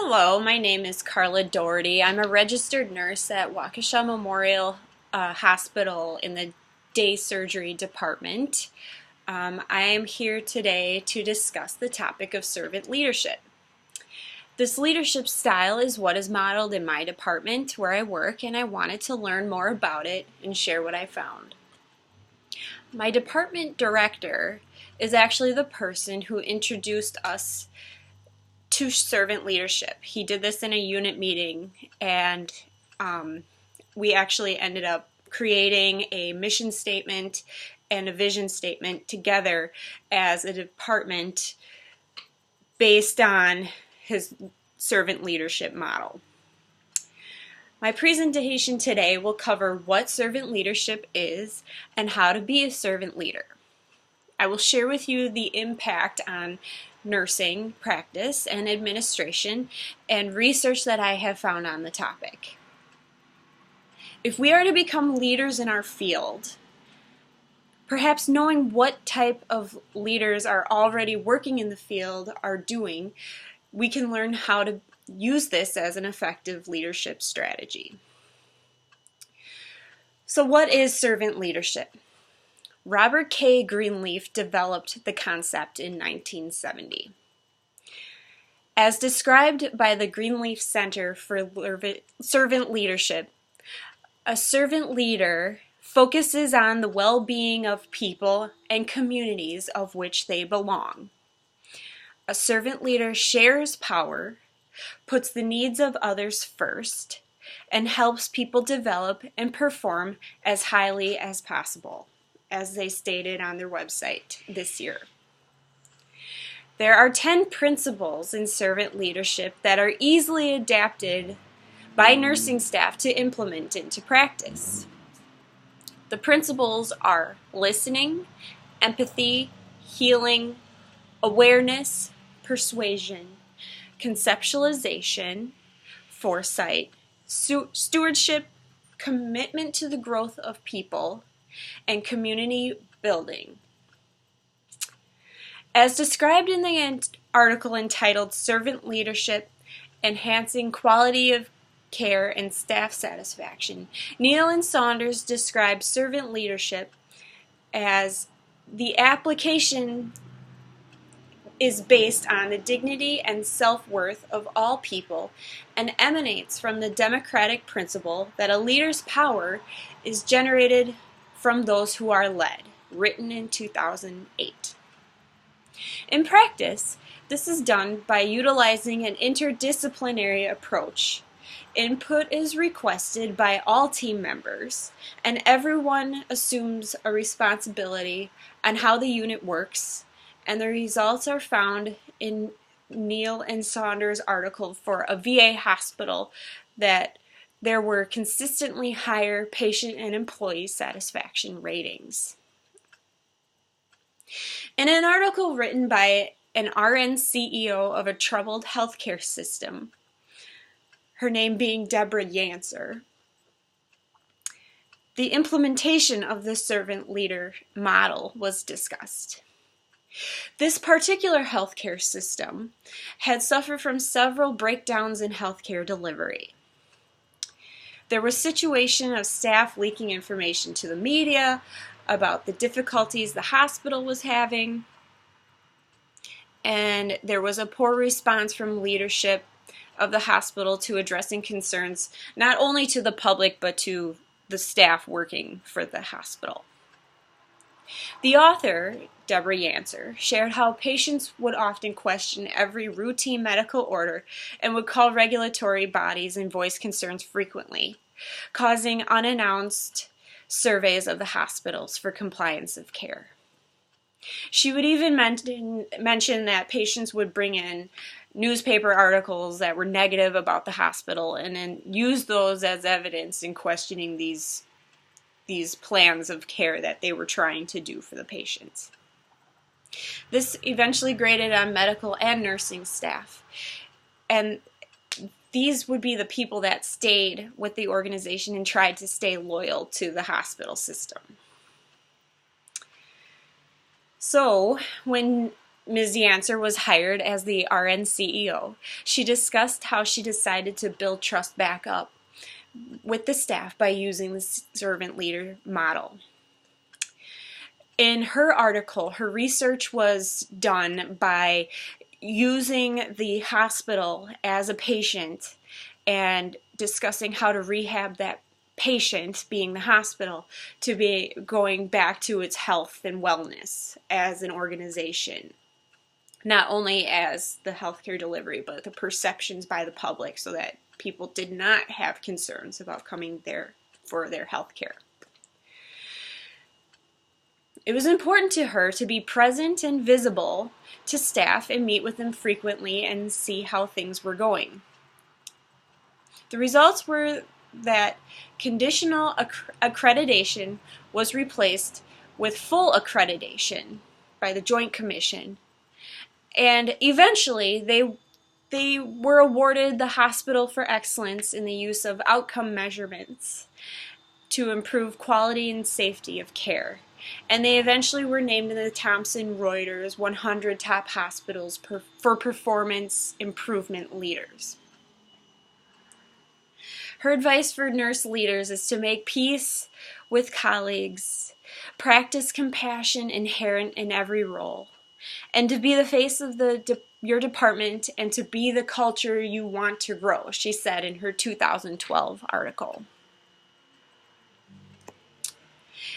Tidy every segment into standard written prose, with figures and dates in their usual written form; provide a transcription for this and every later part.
Hello, my name is Carla Doherty. I'm a registered nurse at Waukesha Memorial Hospital in the day surgery department. I am here today to discuss the topic of servant leadership. This leadership style is what is modeled in my department where I work, and I wanted to learn more about it and share what I found. My department director is actually the person who introduced us to servant leadership. He did this in a unit meeting, and we actually ended up creating a mission statement and a vision statement together as a department based on his servant leadership model. My presentation today will cover what servant leadership is and how to be a servant leader. I will share with you the impact on nursing practice and administration and research that I have found on the topic. If we are to become leaders in our field, perhaps knowing what type of leaders are already working in the field are doing, we can learn how to use this as an effective leadership strategy. So what is servant leadership? Robert Greenleaf developed the concept in 1970. As described by the Greenleaf Center for Servant Leadership, a servant leader focuses on the well-being of people and communities of which they belong. A servant leader shares power, puts the needs of others first, and helps people develop and perform as highly as possible, as they stated on their website this year. There are 10 principles in servant leadership that are easily adapted by nursing staff to implement into practice. The principles are listening, empathy, healing, awareness, persuasion, conceptualization, foresight, stewardship, commitment to the growth of people, and community building. As described in the article entitled Servant Leadership, Enhancing Quality of Care and Staff Satisfaction, Neal and Saunders describe servant leadership as the application is based on the dignity and self-worth of all people and emanates from the democratic principle that a leader's power is generated from those who are led, written in 2008. In practice, this is done by utilizing an interdisciplinary approach. Input is requested by all team members, and everyone assumes a responsibility on how the unit works, and the results are found in Neal and Saunders' article for a VA hospital that there were consistently higher patient and employee satisfaction ratings. In an article written by an RN CEO of a troubled healthcare system, her name being Deborah Yancer, the implementation of the servant leader model was discussed. This particular healthcare system had suffered from several breakdowns in healthcare delivery. There was situation of staff leaking information to the media about the difficulties the hospital was having, and there was a poor response from leadership of the hospital to addressing concerns not only to the public but to the staff working for the hospital. The author, Deborah Yancer, shared how patients would often question every routine medical order and would call regulatory bodies and voice concerns frequently, causing unannounced surveys of the hospitals for compliance of care. She would even mention that patients would bring in newspaper articles that were negative about the hospital and then use those as evidence in questioning these plans of care that they were trying to do for the patients. This eventually grated on medical and nursing staff, and these would be the people that stayed with the organization and tried to stay loyal to the hospital system. So when Ms. Yancer was hired as the RN CEO. She discussed how she decided to build trust back up with the staff by using the servant leader model. In her article, her research was done by using the hospital as a patient and discussing how to rehab that patient, being the hospital, to be going back to its health and wellness as an organization. Not only as the healthcare delivery, but the perceptions by the public so that people did not have concerns about coming there for their healthcare. It was important to her to be present and visible to staff and meet with them frequently and see how things were going. The results were that conditional accreditation was replaced with full accreditation by the Joint Commission, and eventually they were awarded the Hospital for Excellence in the use of outcome measurements to improve quality and safety of care. And they eventually were named in the Thomson Reuters 100 top hospitals for performance improvement leaders. Her advice for nurse leaders is to make peace with colleagues, practice compassion inherent in every role, and to be the face of your department and to be the culture you want to grow, she said in her 2012 article.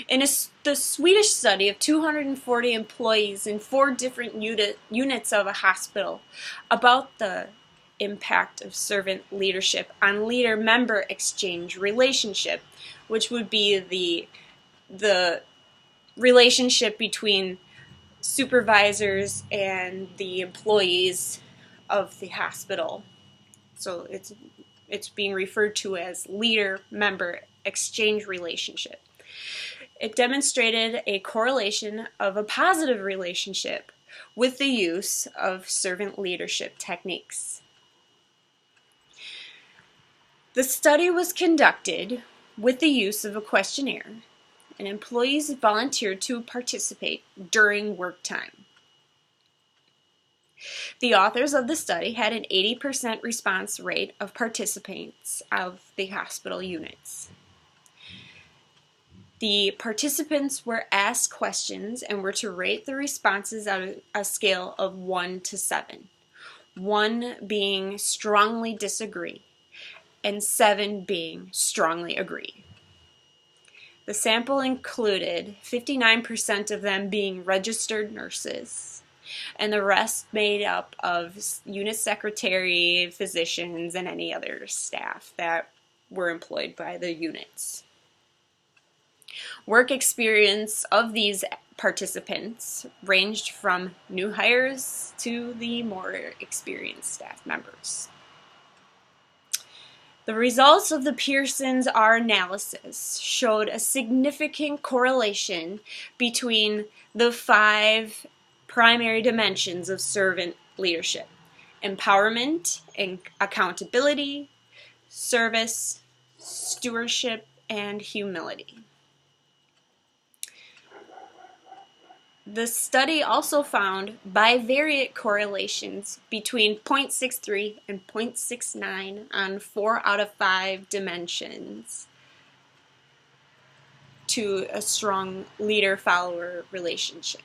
In the Swedish study of 240 employees in 4 different units of a hospital about the impact of servant leadership on leader-member exchange relationship, which would be the relationship between supervisors and the employees of the hospital. So it's being referred to as leader-member exchange relationship. It demonstrated a correlation of a positive relationship with the use of servant leadership techniques. The study was conducted with the use of a questionnaire, and employees volunteered to participate during work time. The authors of the study had an 80% response rate of participants of the hospital units. The participants were asked questions and were to rate the responses on a scale of 1 to 7. 1 being strongly disagree, and 7 being strongly agree. The sample included 59% of them being registered nurses, and the rest made up of unit secretary, physicians, and any other staff that were employed by the units. Work experience of these participants ranged from new hires to the more experienced staff members. The results of the Pearson's R analysis showed a significant correlation between the 5 primary dimensions of servant leadership: empowerment and accountability, service, stewardship, and humility. The study also found bivariate correlations between 0.63 and 0.69 on 4 out of 5 dimensions to a strong leader-follower relationship.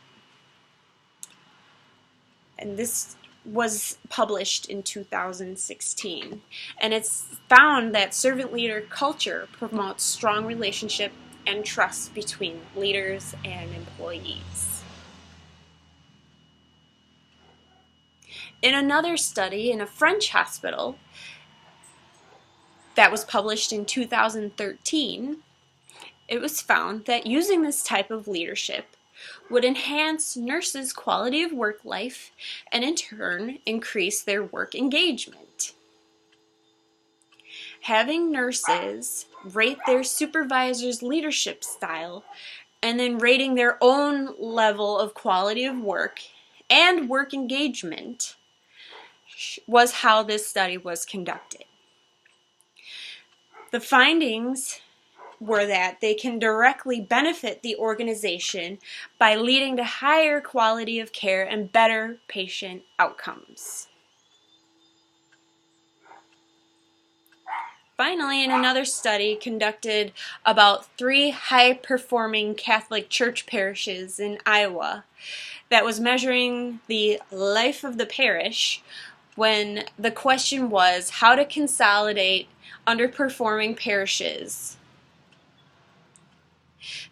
And this was published in 2016. And it's found that servant leader culture promotes strong relationship and trust between leaders and employees. In another study in a French hospital that was published in 2013, it was found that using this type of leadership would enhance nurses' quality of work life and in turn increase their work engagement. Having nurses rate their supervisor's leadership style and then rating their own level of quality of work and work engagement was how this study was conducted. The findings were that they can directly benefit the organization by leading to higher quality of care and better patient outcomes. Finally, in another study conducted about 3 high-performing Catholic church parishes in Iowa that was measuring the life of the parish, when the question was how to consolidate underperforming parishes.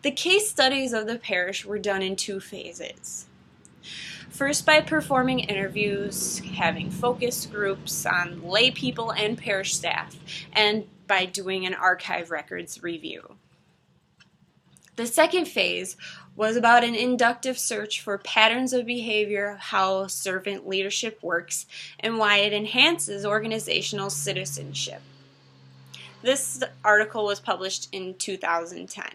The case studies of the parish were done in 2 phases. First, by performing interviews, having focus groups on lay people and parish staff, and by doing an archive records review. The second phase was about an inductive search for patterns of behavior of how servant leadership works and why it enhances organizational citizenship. This article was published in 2010.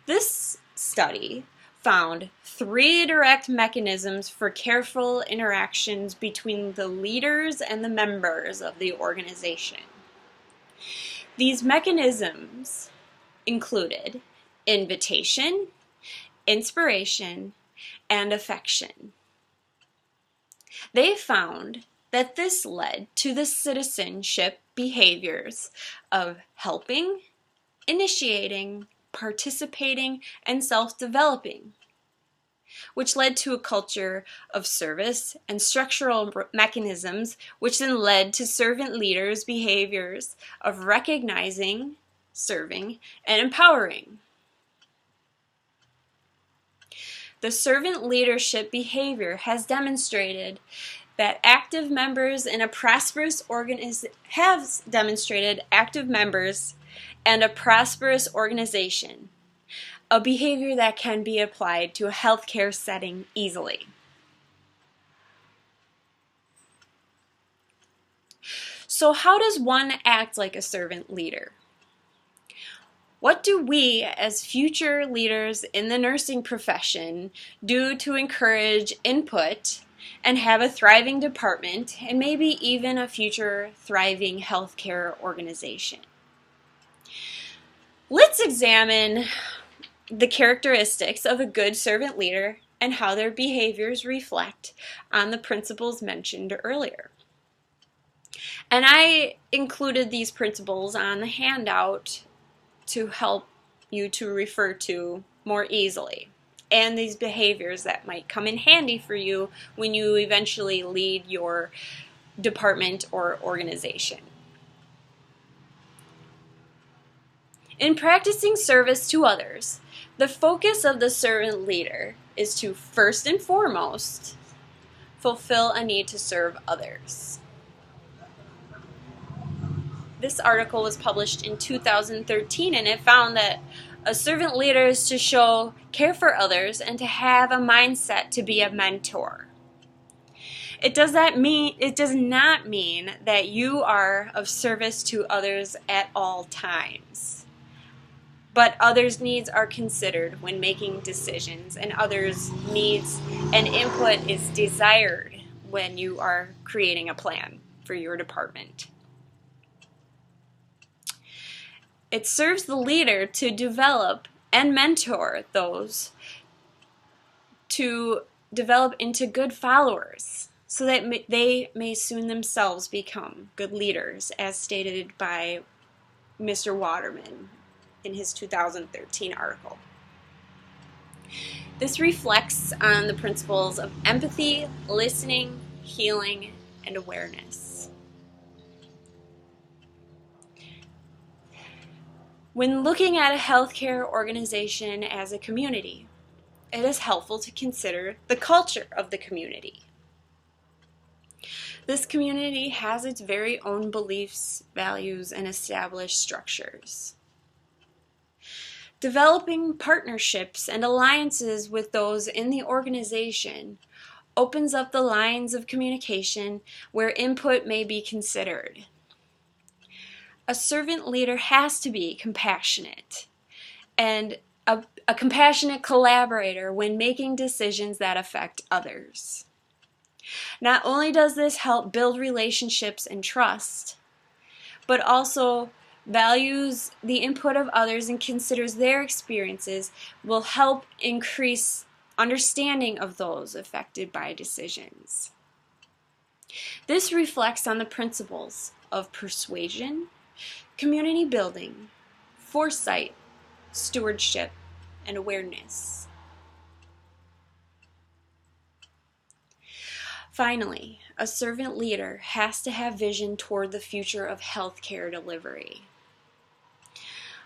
This study found 3 direct mechanisms for careful interactions between the leaders and the members of the organization. These mechanisms included invitation, inspiration, and affection. They found that this led to the citizenship behaviors of helping, initiating, participating, and self-developing, which led to a culture of service and structural mechanisms, which then led to servant leaders' behaviors of recognizing, serving, and empowering. The servant leadership behavior has demonstrated that active members in a prosperous and a prosperous organization, a behavior that can be applied to a healthcare setting easily. So how does one act like a servant leader? What do we, as future leaders in the nursing profession, do to encourage input and have a thriving department and maybe even a future thriving healthcare organization? Let's examine the characteristics of a good servant leader and how their behaviors reflect on the principles mentioned earlier. And I included these principles on the handout to help you to refer to more easily, and these behaviors that might come in handy for you when you eventually lead your department or organization. In practicing service to others, the focus of the servant leader is to, first and foremost, fulfill a need to serve others. This article was published in 2013, and it found that a servant leader is to show care for others and to have a mindset to be a mentor. It does not mean that you are of service to others at all times, but others' needs are considered when making decisions, and others' needs and input is desired when you are creating a plan for your department. It serves the leader to develop and mentor those to develop into good followers so that they may soon themselves become good leaders, as stated by Mr. Waterman in his 2013 article. This reflects on the principles of empathy, listening, healing, and awareness. When looking at a healthcare organization as a community, it is helpful to consider the culture of the community. This community has its very own beliefs, values, and established structures. Developing partnerships and alliances with those in the organization opens up the lines of communication where input may be considered. A servant leader has to be compassionate and a compassionate collaborator when making decisions that affect others. Not only does this help build relationships and trust, but also values the input of others and considers their experiences will help increase understanding of those affected by decisions. This reflects on the principles of persuasion, community building, foresight, stewardship, and awareness. Finally, a servant leader has to have vision toward the future of healthcare delivery.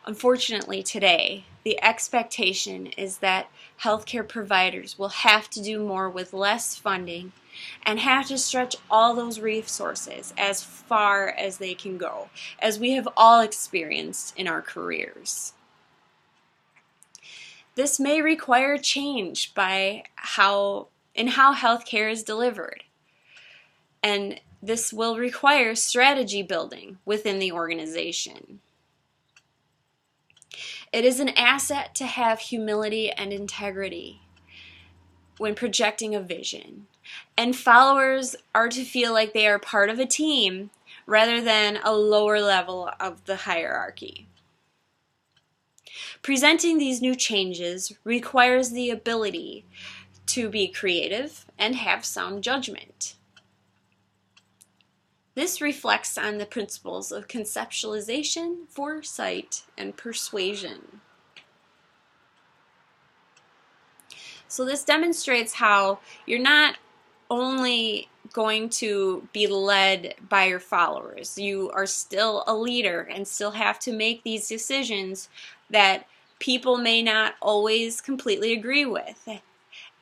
Unfortunately, today, the expectation is that healthcare providers will have to do more with less funding and have to stretch all those resources as far as they can go, as we have all experienced in our careers. This may require change in how healthcare is delivered, and this will require strategy building within the organization. It is an asset to have humility and integrity when projecting a vision, and followers are to feel like they are part of a team rather than a lower level of the hierarchy. Presenting these new changes requires the ability to be creative and have sound judgment. This reflects on the principles of conceptualization, foresight, and persuasion. So this demonstrates how you're not only going to be led by your followers. You are still a leader and still have to make these decisions that people may not always completely agree with.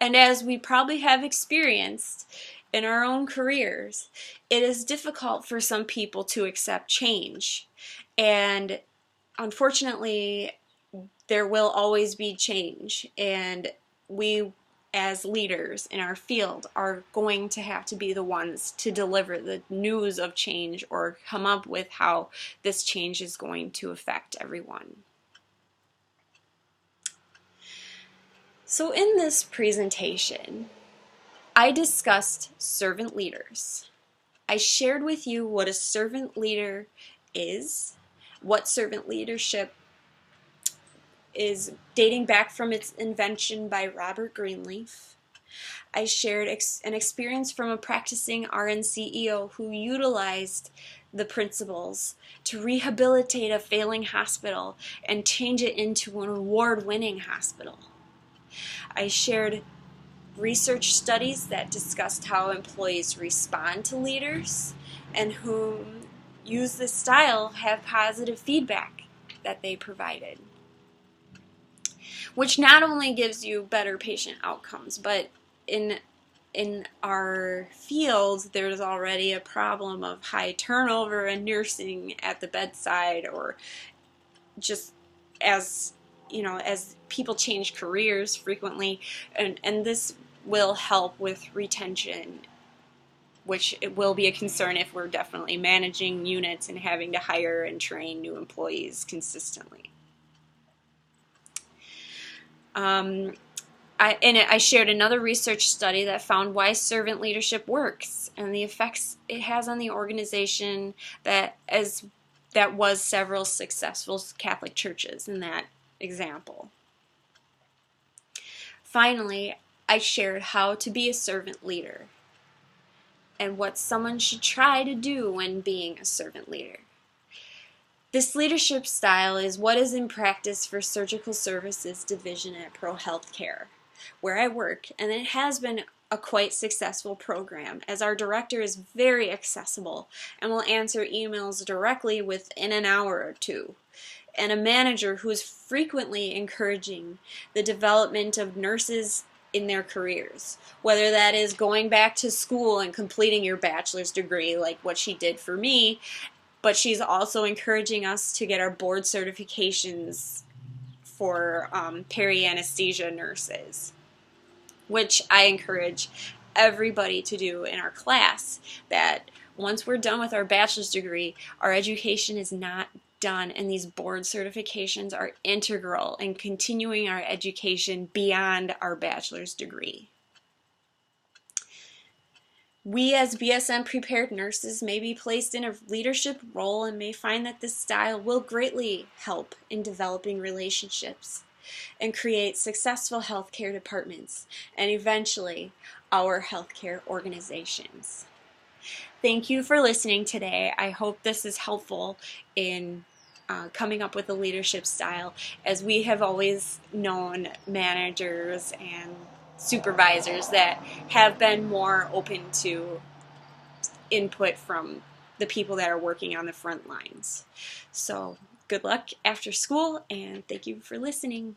And as we probably have experienced in our own careers, it is difficult for some people to accept change. And unfortunately, there will always be change. And we, as leaders in our field, are going to have to be the ones to deliver the news of change or come up with how this change is going to affect everyone. So in this presentation, I discussed servant leaders. I shared with you what a servant leader is, what servant leadership is dating back from its invention by Robert Greenleaf. I shared an experience from a practicing RN CEO who utilized the principles to rehabilitate a failing hospital and change it into an award-winning hospital. I shared research studies that discussed how employees respond to leaders and whom use this style have positive feedback that they provided, which not only gives you better patient outcomes, but in our field there's already a problem of high turnover in nursing at the bedside, or just as people change careers frequently, and this will help with retention, which it will be a concern if we're definitely managing units and having to hire and train new employees consistently. I shared another research study that found why servant leadership works and the effects it has on the organization that was several successful Catholic churches in that example. Finally, I shared how to be a servant leader and what someone should try to do when being a servant leader. This leadership style is what is in practice for Surgical Services Division at Pro Healthcare, where I work, and it has been a quite successful program, as our director is very accessible and will answer emails directly within an hour or two, and a manager who is frequently encouraging the development of nurses in their careers, whether that is going back to school and completing your bachelor's degree like what she did for me, but she's also encouraging us to get our board certifications for peri-anesthesia nurses, which I encourage everybody to do in our class, that once we're done with our bachelor's degree, our education is not done, and these board certifications are integral in continuing our education beyond our bachelor's degree. We as BSN prepared nurses may be placed in a leadership role and may find that this style will greatly help in developing relationships and create successful healthcare departments and eventually our healthcare organizations. Thank you for listening today. I hope this is helpful in coming up with a leadership style, as we have always known managers and supervisors that have been more open to input from the people that are working on the front lines. So good luck after school, and thank you for listening.